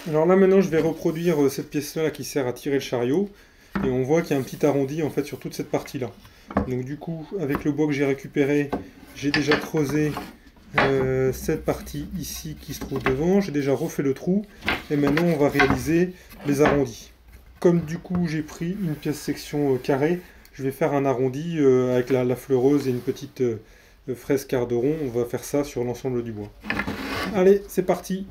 Alors là maintenant je vais reproduire cette pièce-là qui sert à tirer le chariot. Et on voit qu'il y a un petit arrondi en fait sur toute cette partie-là. Donc du coup, avec le bois que j'ai récupéré, j'ai déjà creusé cette partie ici qui se trouve devant. J'ai déjà refait le trou. Et maintenant on va réaliser les arrondis. Comme du coup j'ai pris une pièce section carrée, je vais faire un arrondi avec la fleureuse et une petite fraise quart de rond. On va faire ça sur l'ensemble du bois. Allez, c'est parti!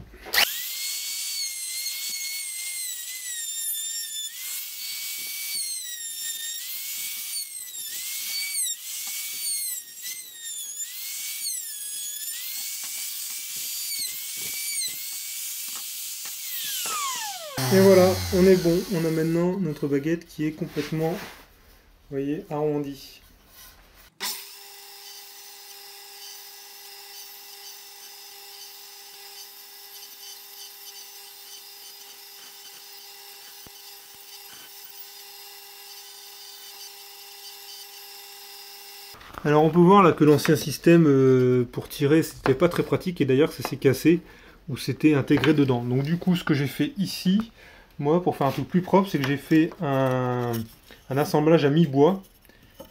Et voilà, on est bon. On a maintenant notre baguette qui est complètement, vous voyez, arrondie. Alors on peut voir là que l'ancien système pour tirer c'était pas très pratique et d'ailleurs ça s'est cassé ou c'était intégré dedans. Donc du coup ce que j'ai fait ici, moi pour faire un truc plus propre, c'est que j'ai fait un assemblage à mi-bois,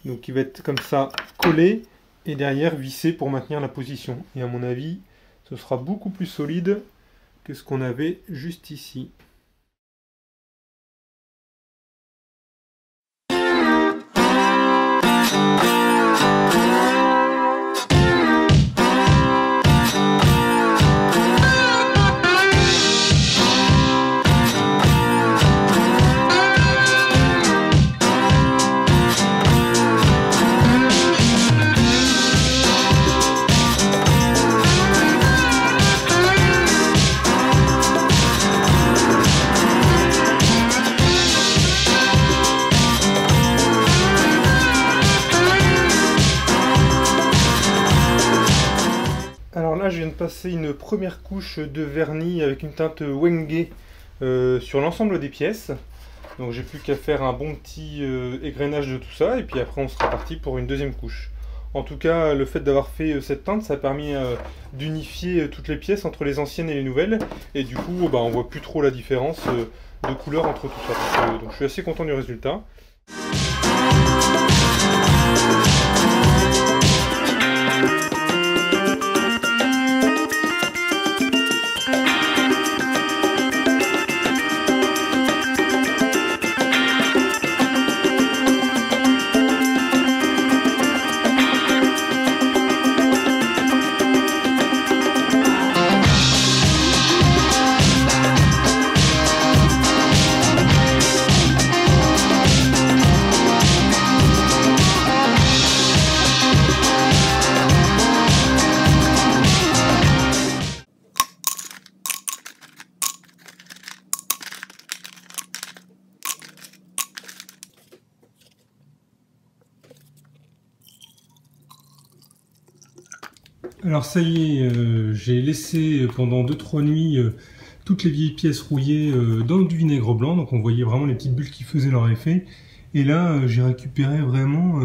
donc qui va être comme ça collé et derrière vissé pour maintenir la position. Et à mon avis ce sera beaucoup plus solide que ce qu'on avait juste ici. Alors là, je viens de passer une première couche de vernis avec une teinte Wenge sur l'ensemble des pièces. Donc j'ai plus qu'à faire un bon petit égrenage de tout ça et puis après on sera parti pour une deuxième couche. En tout cas, le fait d'avoir fait cette teinte, ça a permis d'unifier toutes les pièces entre les anciennes et les nouvelles. Et du coup, on voit plus trop la différence de couleur entre tout ça. Donc je suis assez content du résultat. Alors ça y est, j'ai laissé pendant 2-3 nuits toutes les vieilles pièces rouillées dans du vinaigre blanc, donc on voyait vraiment les petites bulles qui faisaient leur effet. Et là j'ai récupéré vraiment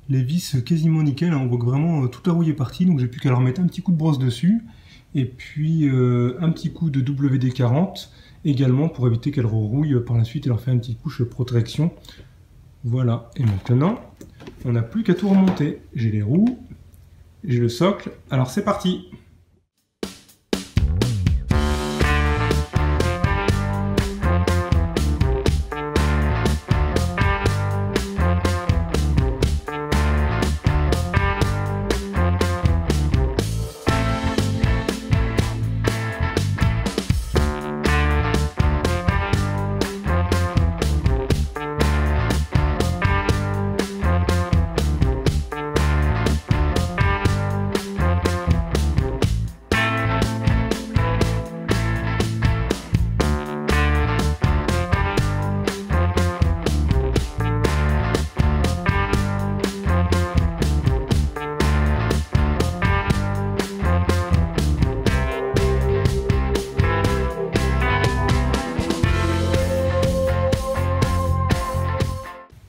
les vis quasiment nickel, hein, on voit que vraiment tout a rouillé parti, donc j'ai plus qu'à leur mettre un petit coup de brosse dessus, et puis un petit coup de WD-40 également pour éviter qu'elles rerouillent par la suite et leur faire une petite couche de protection. Voilà, et maintenant on n'a plus qu'à tout remonter. J'ai les roues. J'ai le socle, alors c'est parti!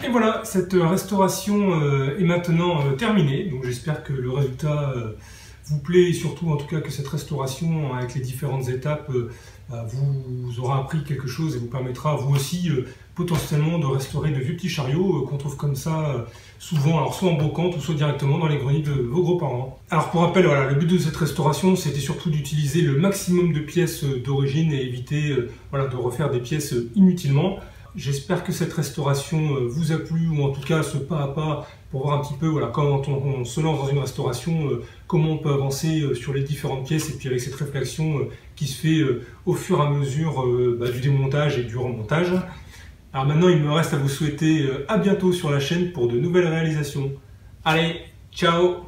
Voilà, cette restauration est maintenant terminée, donc j'espère que le résultat vous plaît et surtout en tout cas que cette restauration avec les différentes étapes vous aura appris quelque chose et vous permettra vous aussi potentiellement de restaurer de vieux petits chariots qu'on trouve comme ça souvent, alors soit en brocante ou soit directement dans les greniers de vos grands-parents. Alors pour rappel, voilà, le but de cette restauration c'était surtout d'utiliser le maximum de pièces d'origine et éviter voilà, de refaire des pièces inutilement. J'espère que cette restauration vous a plu, ou en tout cas ce pas à pas pour voir un petit peu voilà, quand on se lance dans une restauration, comment on peut avancer sur les différentes pièces, et puis avec cette réflexion qui se fait au fur et à mesure du démontage et du remontage. Alors maintenant il me reste à vous souhaiter à bientôt sur la chaîne pour de nouvelles réalisations. Allez, ciao!